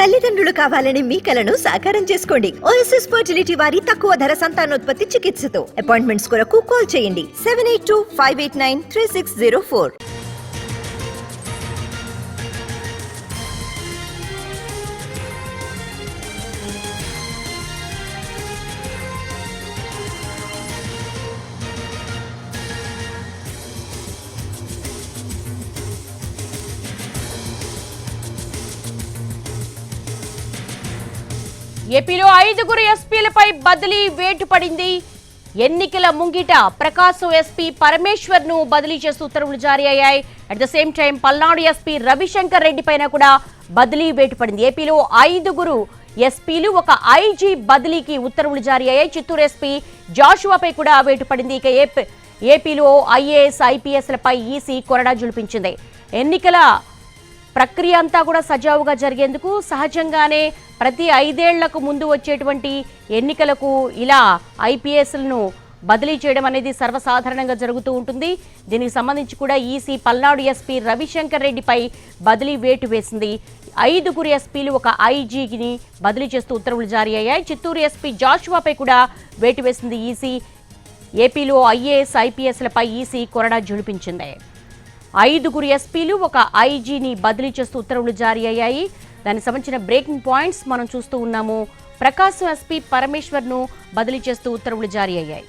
తల్లిదండ్రులు కావాలని మీ కలను సాకారం చేసుకోండి. ఓఎస్ఎస్ ఫర్టిలిటీ వారి తక్కువ ధర సంతానోత్పత్తి చికిత్సతో అపాయింట్మెంట్స్ కొరకు కాల్ చేయండి 7825893604. ఏపీలో 5గురు ఎస్పీలపై బదిలీ వేటు పడింది. ఎన్నికల ముంగిట ప్రకాశం ఎస్పీ పరమేశ్వర్ ను బదిలీ చేస్తూ ఉత్తర్వులు జారీ అయ్యాయి. At the same time Palnadu SP Ravishankar Reddy పైన కూడా బదిలీ వేటు పడింది. ఏపీలో 5గురు ఎస్పీలు ఒక ఐజీ బదిలీకి ఉత్తర్వులు జారీ అయ్యాయి. చిత్తూరు ఎస్పీ జాషువాపై కూడా వేటు పడింది. ఇక ఏపీలో ఐఏఎస్ ఐపీఎస్లపై ఈసీ కొరడా జులిపించింది. ఎన్నికల ప్రక్రియ అంతా కూడా సజావుగా జరిగేందుకు సహజంగానే ప్రతి 5 ఏళ్లకు ముందు వచ్చేటువంటి ఎన్నికలకు ఇలా ఐపీఎస్లను బదిలీ చేయడం అనేది సర్వసాధారణంగా జరుగుతూ ఉంటుంది. దీనికి సంబంధించి కూడా ఈసీ పల్నాడు ఎస్పీ రవిశంకర్ రెడ్డిపై బదిలీ వేటు వేసింది. 5గురు ఎస్పీలు ఒక ఐజీని బదిలీ చేస్తూ ఉత్తర్వులు జారీ అయ్యాయి. చిత్తూరు ఎస్పీ జాషువాపై కూడా వేటు వేసింది ఈసీ. ఏపీలో ఐఏఎస్ ఐపీఎస్లపై ఈసీ కొరడా జులిపించింది. 5గురు ఎస్పీలు ఒక ఐజీని బదిలీ చేస్తూ ఉత్తర్వులు జారీ అయ్యాయి. దానికి సంబంధించిన బ్రేకింగ్ పాయింట్స్ మనం చూస్తూ ఉన్నాము. ప్రకాశం ఎస్పీ పరమేశ్వర్ ను బదిలీ చేస్తూ ఉత్తర్వులు జారీ అయ్యాయి.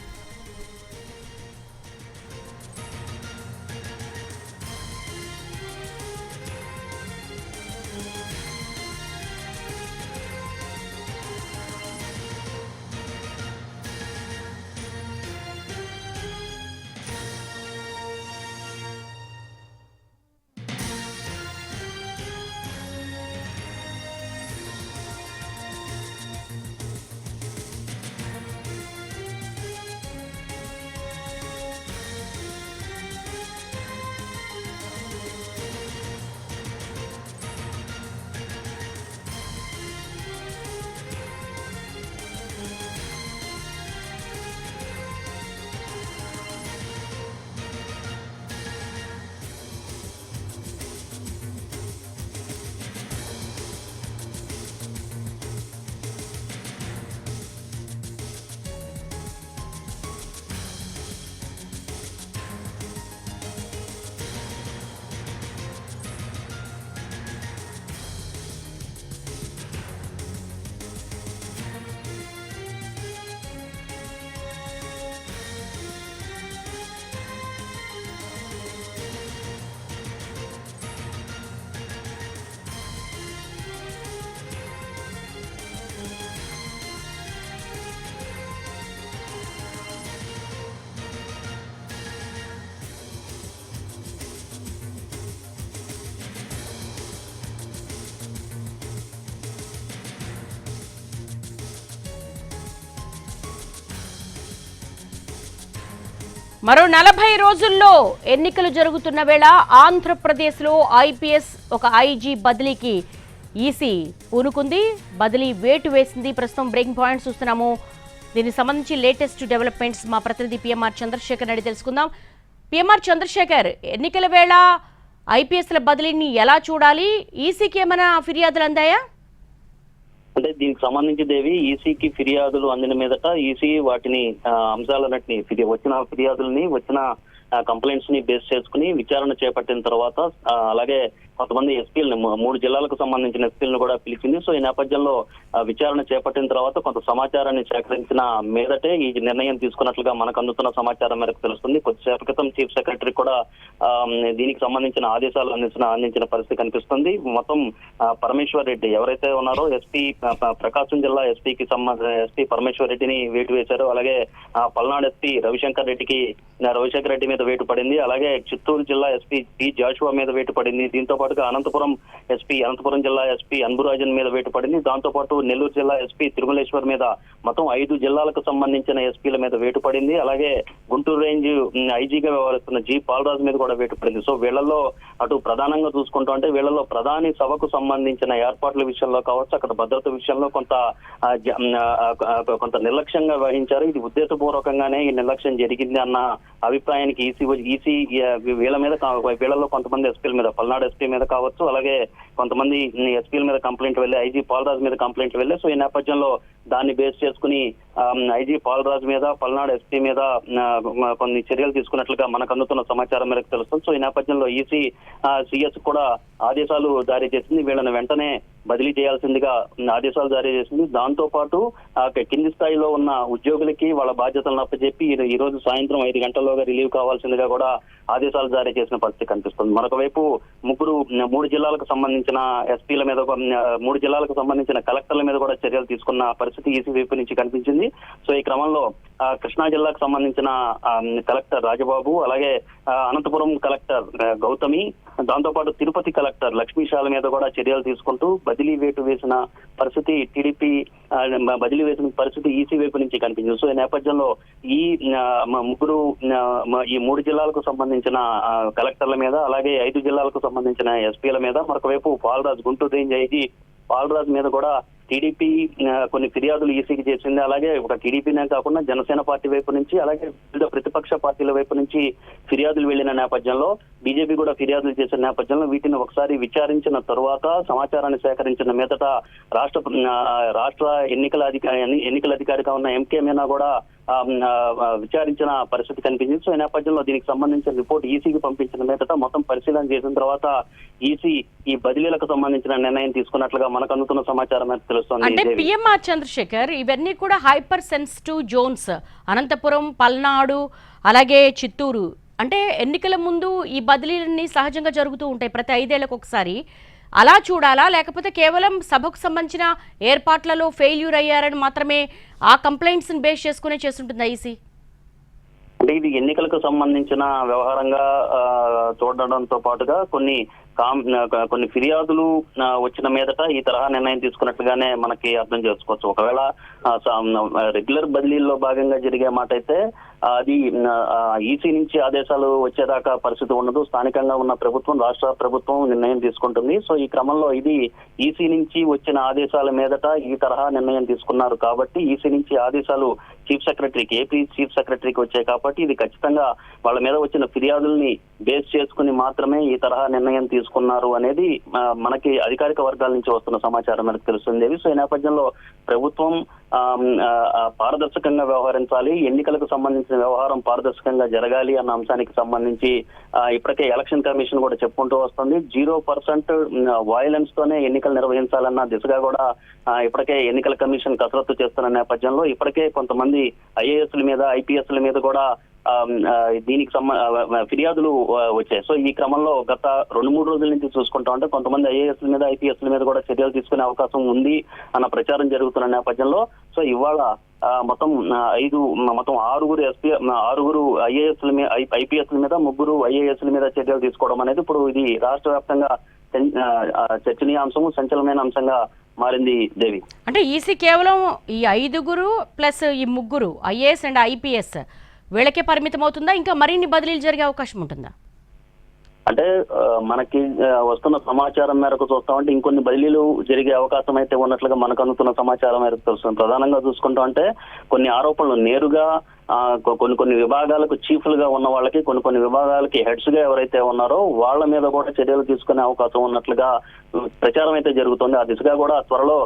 మరో 40 రోజుల్లో ఎన్నికలు జరుగుతున్న వేళ ఆంధ్రప్రదేశ్లో ఐపీఎస్ ఒక ఐజీ బదిలీకి ఈసీ పూనుకుంది. బదిలీ వేటు వేసింది. ప్రస్తుతం బ్రేకింగ్ పాయింట్స్ చూస్తున్నాము. దీనికి సంబంధించి లేటెస్ట్ డెవలప్మెంట్స్ మా ప్రతినిధి పిఎంఆర్ చంద్రశేఖర్ రెడ్డి తెలుసుకుందాం. పిఎంఆర్ చంద్రశేఖర్, ఎన్నికల వేళ ఐపీఎస్ల బదిలీని ఎలా చూడాలి? ఈసీకి ఏమైనా ఫిర్యాదులు అందాయా? అంటే దీనికి సంబంధించి దేవి ఈసీకి ఫిర్యాదులు అందిన మీదట ఈసీ వాటిని అంశాలన్నింటినీ వచ్చిన ఫిర్యాదుల్ని వచ్చిన కంప్లైంట్స్ ని బేస్ చేసుకుని విచారణ చేపట్టిన తర్వాత అలాగే కొంతమంది ఎస్పీలని 3 జిల్లాలకు సంబంధించిన ఎస్పీలను కూడా పిలిచింది. సో ఈ నేపథ్యంలో విచారణ చేపట్టిన తర్వాత కొంత సమాచారాన్ని సేకరించిన మీదటే ఈ నిర్ణయం తీసుకున్నట్లుగా మనకు అందుతున్న సమాచారం మేరకు తెలుస్తుంది. కొద్దిసేపటి క్రితం చీఫ్ సెక్రటరీ కూడా దీనికి సంబంధించిన ఆదేశాలు అందించిన పరిస్థితి కనిపిస్తుంది. మొత్తం పరమేశ్వర్ రెడ్డి ఎవరైతే ఉన్నారో ఎస్పీ ప్రకాశం జిల్లా ఎస్పీ పరమేశ్వర్ రెడ్డిని వేటు వేశారు. అలాగే పల్నాడు ఎస్పీ రవిశంకర్ రెడ్డి మీద వేటు పడింది. అలాగే చిత్తూరు జిల్లా ఎస్పీ పి జాషువా మీద వేటు పడింది. దీంతో పాటుగా అనంతపురం జిల్లా ఎస్పీ అన్బురాజన్ మీద వేటు పడింది. దాంతో పాటు నెల్లూరు జిల్లా ఎస్పీ తిరుమలేశ్వర్ మీద మొత్తం 5 జిల్లాలకు సంబంధించిన ఎస్పీల మీద వేటు పడింది. అలాగే గుంటూరు రేంజ్ ఐజీగా వ్యవహరిస్తున్న జి పాలరాజు మీద కూడా వేటు పడింది. సో వీళ్లలో అటు ప్రధానంగా చూసుకుంటూ అంటే వీళ్లలో ప్రధాని సభకు సంబంధించిన ఏర్పాట్ల విషయంలో కావచ్చు, అక్కడ భద్రత విషయంలో కొంత నిర్లక్ష్యంగా వహించారు. ఇది ఉద్దేశపూర్వకంగానే ఈ నిర్లక్ష్యం జరిగింది అన్న అభిప్రాయానికి ఈసీ వీళ్ళలో కొంతమంది ఎస్పీల మీద, పల్నాడు ఎస్పీ మీద మీద కావచ్చు, అలాగే కొంతమంది ఎస్పీల మీద కంప్లైంట్ వెళ్ళి ఐజీ పాలరాజు మీద కంప్లైంట్ వెళ్ళి, సో ఈ నేపథ్యంలో దాన్ని బేస్ చేసుకుని ఐజీ పాలరాజు మీద పల్నాడు ఎస్పీ మీద కొన్ని చర్యలు తీసుకున్నట్లుగా మనకు అందుతున్న సమాచారం మేరకు తెలుస్తుంది. సో ఈ నేపథ్యంలో ఈసీ సిఎస్ కూడా ఆదేశాలు జారీ చేసింది. వీళ్ళని వెంటనే బదిలీ చేయాల్సిందిగా ఆదేశాలు జారీ చేసింది. దాంతో పాటు కింది స్థాయిలో ఉన్న ఉద్యోగులకి వాళ్ళ బాధ్యతలను అప్పచెప్పి ఈ రోజు సాయంత్రం 5 గంటల్లోగా రిలీవ్ కావాల్సిందిగా కూడా ఆదేశాలు జారీ చేసిన పరిస్థితి కనిపిస్తుంది. మరొక వైపు 3 జిల్లాలకు సంబంధించిన ఎస్పీల మీద 3 జిల్లాలకు సంబంధించిన కలెక్టర్ల మీద కూడా చర్యలు తీసుకున్న పరిస్థితి ఈసీ వైపు నుంచి కనిపించింది. సో ఈ క్రమంలో కృష్ణా జిల్లాకు సంబంధించిన కలెక్టర్ రాజబాబు, అలాగే అనంతపురం కలెక్టర్ గౌతమి, దాంతోపాటు తిరుపతి కలెక్టర్ లక్ష్మీశాల మీద కూడా చర్యలు తీసుకుంటూ బదిలీ వేటు వేసిన పరిస్థితి టీడీపీ బదిలీ వేసిన పరిస్థితి ఈసీ వైపు నుంచి కనిపించింది. సో ఈ నేపథ్యంలో ఈ 3 జిల్లాలకు సంబంధించిన కలెక్టర్ల మీద, అలాగే 5 జిల్లాలకు సంబంధించిన ఎస్పీల మీద, మరొక వైపు పాలరాజు గుంటూరు రేంజ్ ఐజీ పాలరాజు మీద కూడా టీడీపీ కొన్ని ఫిర్యాదులు ఈసీకి చేసింది. అలాగే ఒక టీడీపీనే కాకుండా జనసేన పార్టీ వైపు నుంచి, అలాగే వివిధ ప్రతిపక్ష పార్టీల వైపు నుంచి ఫిర్యాదులు వెళ్లిన నేపథ్యంలో బీజేపీ కూడా ఫిర్యాదులు చేసిన నేపథ్యంలో వీటిని ఒకసారి విచారించిన తరువాత సమాచారాన్ని సేకరించిన మీదట రాష్ట్ర ఎన్నికల అధికారిగా ఉన్న ఎంకే మీనా కూడా విచారించిన పరిస్థితి కనిపించింది. సో ఈ నేపథ్యంలో దీనికి సంబంధించిన రిపోర్ట్ ఈసీకి పంపించిన మీదట మొత్తం పరిశీలన చేసిన తర్వాత ఈసీ ఈ బదిలీలకు సంబంధించిన నిర్ణయం తీసుకున్నట్లుగా మనకు అందుతున్న సమాచారం తెలుస్తుంది. అంటే పిఎంఆర్ చంద్రశేఖర్, ఇవన్నీ కూడా hyper sensitive zones, Anantapuram, Palnadu, అలాగే చిత్తూరు. అంటే ఎన్నికల ముందు ఈ బదిలీలన్నీ సహజంగా జరుగుతూ ఉంటాయి ప్రతి 5 ఏళ్లకు ఒకసారి. అలా చూడాలా, లేకపోతే కేవలం సభకు సంబంధించిన ఏర్పాట్లలో ఫెయిల్యూర్ అయ్యారని మాత్రమే ఆ కంప్లైంట్స్ ని బేస్ చేసుకునే చేస్తుంటుందా ఈసీ? అంటే ఇది ఎన్నికలకు సంబంధించిన వ్యవహారంగా చూడడంతో పాటుగా కొన్ని ఫిర్యాదులు వచ్చిన మీదట ఈ తరహా నిర్ణయం తీసుకున్నట్టుగానే మనకి అర్థం చేసుకోవచ్చు. ఒకవేళ రెగ్యులర్ బదిలీల్లో భాగంగా జరిగే మాట అయితే అది ఈసీ నుంచి ఆదేశాలు వచ్చేదాకా పరిస్థితి ఉండదు. స్థానికంగా ఉన్న ప్రభుత్వం, రాష్ట్ర ప్రభుత్వం నిర్ణయం తీసుకుంటుంది. సో ఈ క్రమంలో ఇది ఈసీ నుంచి వచ్చిన ఆదేశాల మీదట ఈ తరహా నిర్ణయం తీసుకున్నారు కాబట్టి ఈసీ నుంచి ఆదేశాలు చీఫ్ సెక్రటరీకి, ఏపీ చీఫ్ సెక్రటరీకి వచ్చాయి కాబట్టి ఇది ఖచ్చితంగా వాళ్ళ మీద వచ్చిన ఫిర్యాదుల్ని బేస్ చేసుకుని మాత్రమే ఈ తరహా నిర్ణయం తీసుకున్నారు అనేది మనకి అధికారిక వర్గాల నుంచి వస్తున్న సమాచారం మనకు తెలుస్తుంది. సో ఈ నేపథ్యంలో ప్రభుత్వం పారదర్శకంగా వ్యవహరించాలి, ఎన్నికలకు సంబంధించిన వ్యవహారం పారదర్శకంగా జరగాలి అన్న అంశానికి సంబంధించి ఇప్పటికే ఎలక్షన్ కమిషన్ కూడా చెప్పుకుంటూ వస్తుంది. 0% వయలెన్స్ తోనే ఎన్నికలు నిర్వహించాలన్న దిశగా కూడా ఇప్పటికే ఎన్నికల కమిషన్ కసరత్తు చేస్తున్న నేపథ్యంలో ఇప్పటికే కొంతమంది ఐఏఎస్ల మీద, ఐపీఎస్ల మీద కూడా దీనికి ఫిర్యాదులు వచ్చాయి. సో ఈ క్రమంలో గత 2-3 రోజుల నుంచి చూసుకుంటా ఉంటే కొంతమంది ఐఏఎస్ల మీద, ఐపీఎస్ల మీద కూడా చర్యలు తీసుకునే అవకాశం ఉంది అన్న ప్రచారం జరుగుతున్న నేపథ్యంలో సో ఇవాళ మొత్తం 6 ఐఏఎస్ల మీద, ఐపీఎస్ల మీద, 3 ఐఏఎస్ల మీద చర్యలు తీసుకోవడం అనేది ఇప్పుడు ఇది రాష్ట్ర వ్యాప్తంగా చర్చనీయాంశము, సంచలనమైన అంశంగా మారింది దేవి. అంటే ఈసీ కేవలం ఈ 5 ప్లస్ ఈ 3 ఐఏఎస్ అండ్ ఐపీఎస్ వీళ్ళకే పరిమితం అవుతుందా, ఇంకా మరిన్ని బదిలీలు జరిగే అవకాశం ఉంటుందా? అంటే మనకి వస్తున్న సమాచారం మేరకు చూస్తామంటే ఇంకొన్ని బదిలీలు జరిగే అవకాశం అయితే ఉన్నట్లుగా మనకు అందుతున్న సమాచారం మేరకు తెలుస్తుంది. ప్రధానంగా చూసుకుంటాం అంటే కొన్ని ఆరోపణలు నేరుగా కొన్ని విభాగాలకు చీఫ్లుగా ఉన్న వాళ్ళకి, కొన్ని విభాగాలకి హెడ్స్ గా ఎవరైతే ఉన్నారో వాళ్ళ మీద కూడా చర్యలు తీసుకునే అవకాశం ఉన్నట్లుగా ప్రచారం అయితే జరుగుతుంది. ఆ దిశగా కూడా త్వరలో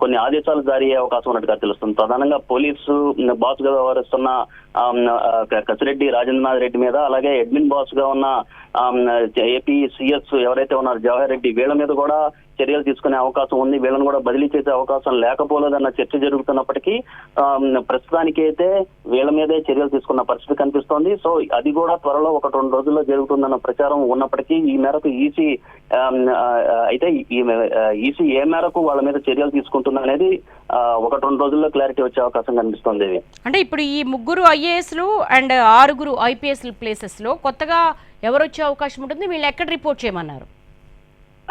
కొన్ని ఆదేశాలు జారీ అయ్యే అవకాశం ఉన్నట్టుగా తెలుస్తుంది. ప్రధానంగా పోలీసు బాస్ గా వ్యవహరిస్తున్న కసిరెడ్డి రాజేంద్రనాథ్ రెడ్డి మీద, అలాగే అడ్మిన్ బాస్ గా ఉన్న ఏపీ సిఎస్ ఎవరైతే ఉన్నారో జవహర్ రెడ్డి, వీళ్ళ మీద కూడా చర్యలు తీసుకునే అవకాశం ఉంది. వీళ్ళని కూడా బదిలీ చేసే అవకాశం లేకపోలేదన్న చర్చ జరుగుతున్నప్పటికీ ప్రస్తుతానికి అయితే వీళ్ళ మీదే చర్యలు తీసుకున్న పరిస్థితి కనిపిస్తోంది. సో అది కూడా త్వరలో 1-2 రోజుల్లో జరుగుతుందన్న ప్రచారం ఉన్నప్పటికీ ఈ మేరకు ఈసీ అయితే ఈసీ ఏ మేరకు వాళ్ళ మీద చర్యలు తీసుకుంటుంది అనేది 1-2 రోజుల్లో క్లారిటీ వచ్చే అవకాశం కనిపిస్తోంది. అంటే ఇప్పుడు ఈ 3 ఐఏఎస్లు అండ్ 6 ఐపీఎస్ ప్లేసెస్ లో కొత్తగా ఎవరు వచ్చే అవకాశం ఉంటుంది? వీళ్ళు ఎక్కడ రిపోర్ట్ చేయమన్నారు?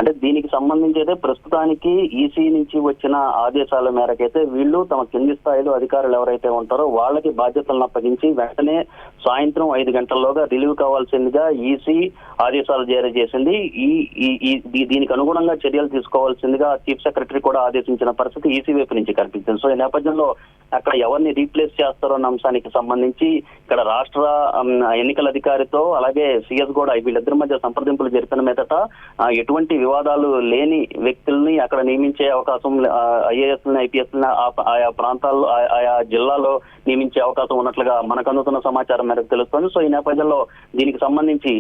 అంటే దీనికి సంబంధించి అయితే ప్రస్తుతానికి ఈసీ నుంచి వచ్చిన ఆదేశాల మేరకైతే వీళ్ళు తమ కింది స్థాయిలో అధికారులు ఎవరైతే ఉంటారో వాళ్ళకి బాధ్యతలను అప్పగించి వెంటనే సాయంత్రం 5 గంటల్లోగా రిలీవ్ కావాల్సిందిగా ఈసీ ఆదేశాలు జారీ చేసింది. దీనికి అనుగుణంగా చర్యలు తీసుకోవాల్సిందిగా చీఫ్ సెక్రటరీ కూడా ఆదేశించిన పరిస్థితి ఈసీ వైపు నుంచి కనిపించింది. సో ఈ నేపథ్యంలో అక్కడ ఎవరిని రీప్లేస్ చేస్తారో అన్న అంశానికి సంబంధించి ఇక్కడ రాష్ట్ర ఎన్నికల అధికారితో అలాగే సిఎస్ కూడా వీళ్ళిద్దరి మధ్య సంప్రదింపులు జరిపిన మీదట ఎటువంటి వివాదాలు లేని వ్యక్తుల్ని అక్కడ నియమించే అవకాశం, ఐఏఎస్ ఐపీఎస్ ఆయా ప్రాంతాల్లో ఆయా జిల్లాలో నియమించే అవకాశం ఉన్నట్లుగా మనకు అందుతున్న సమాచారం మేరకు తెలుస్తోంది. సో ఈ నేపథ్యంలో దీనికి సంబంధించి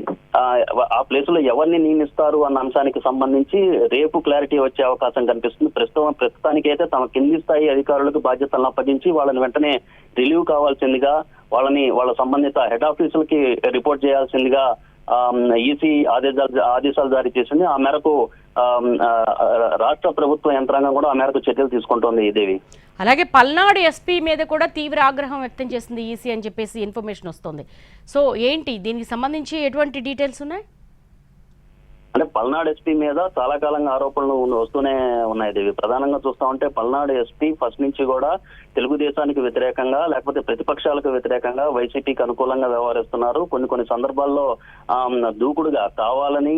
ఆ ప్లేస్ లో ఎవరిని నియమిస్తారు అన్న అంశానికి సంబంధించి రేపు క్లారిటీ వచ్చే అవకాశం కనిపిస్తుంది. ప్రస్తుతానికి అయితే తమ కింది స్థాయి అధికారులకు బాధ్యతలను అప్పగించి వాళ్ళని వెంటనే రిలీవ్ కావాల్సిందిగా, వాళ్ళ సంబంధిత హెడ్ ఆఫీసులకి రిపోర్ట్ చేయాల్సిందిగా ఈసీ ఆదేశాలు జారీ చేసింది. ఆ మేరకు రాష్ట్ర ప్రభుత్వ యంత్రాంగం కూడా ఆ మేరకు చర్యలు తీసుకుంటోంది. దేవి, అలాగే పల్నాడు ఎస్పీ మీద కూడా తీవ్ర ఆగ్రహం వ్యక్తం చేసింది ఈసీ అని చెప్పేసి ఇన్ఫర్మేషన్ వస్తుంది. సో ఏంటి దీనికి సంబంధించి ఎటువంటి డీటెయిల్స్ ఉన్నాయి? అంటే పల్నాడు ఎస్పీ మీద చాలా కాలంగా ఆరోపణలు వస్తూనే ఉన్నాయి దేవి. ప్రధానంగా చూస్తా ఉంటే పల్నాడు ఎస్పీ ఫస్ట్ నుంచి కూడా తెలుగుదేశానికి వ్యతిరేకంగా లేకపోతే ప్రతిపక్షాలకు వ్యతిరేకంగా వైసీపీకి అనుకూలంగా వ్యవహరిస్తున్నారు. కొన్ని సందర్భాల్లో దూకుడుగా కావాలని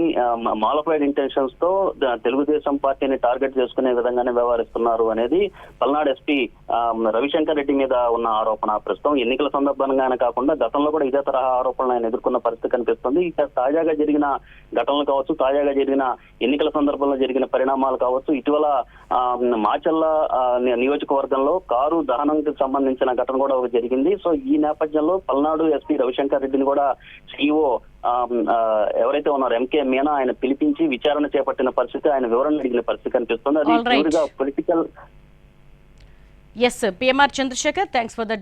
మాలిఫైడ్ ఇంటెన్షన్స్ తో తెలుగుదేశం పార్టీని టార్గెట్ చేసుకునే విధంగానే వ్యవహరిస్తున్నారు అనేది పల్నాడు ఎస్పీ రవిశంకర్ రెడ్డి మీద ఉన్న ఆరోపణ. ప్రస్తుతం ఎన్నికల సందర్భంగానే కాకుండా గతంలో కూడా ఇదే తరహా ఆరోపణలు ఆయన ఎదుర్కొన్న పరిస్థితి కనిపిస్తుంది. ఇక తాజాగా జరిగిన ఘటనలు కావచ్చు, తాజాగా జరిగిన ఎన్నికల సందర్భంలో జరిగిన పరిణామాలు కావచ్చు, ఇటీవల మాచర్ల నియోజకవర్గంలో కారు దహనంకి సంబంధించిన ఘటన కూడా ఒకటి జరిగింది. సో ఈ నేపథ్యంలో పల్నాడు ఎస్పీ రవిశంకర్ రెడ్డిని కూడా సిఇఓ ఎవరైతే ఉన్నారో ఎంకే మీనా ఆయన పిలిపించి విచారణ చేపట్టిన పరిస్థితి, ఆయన వివరణ అడిగిన పరిస్థితి కనిపిస్తుంది. అది ప్యూర్గా political. Yes, PMR Chandrashekar, thanks for the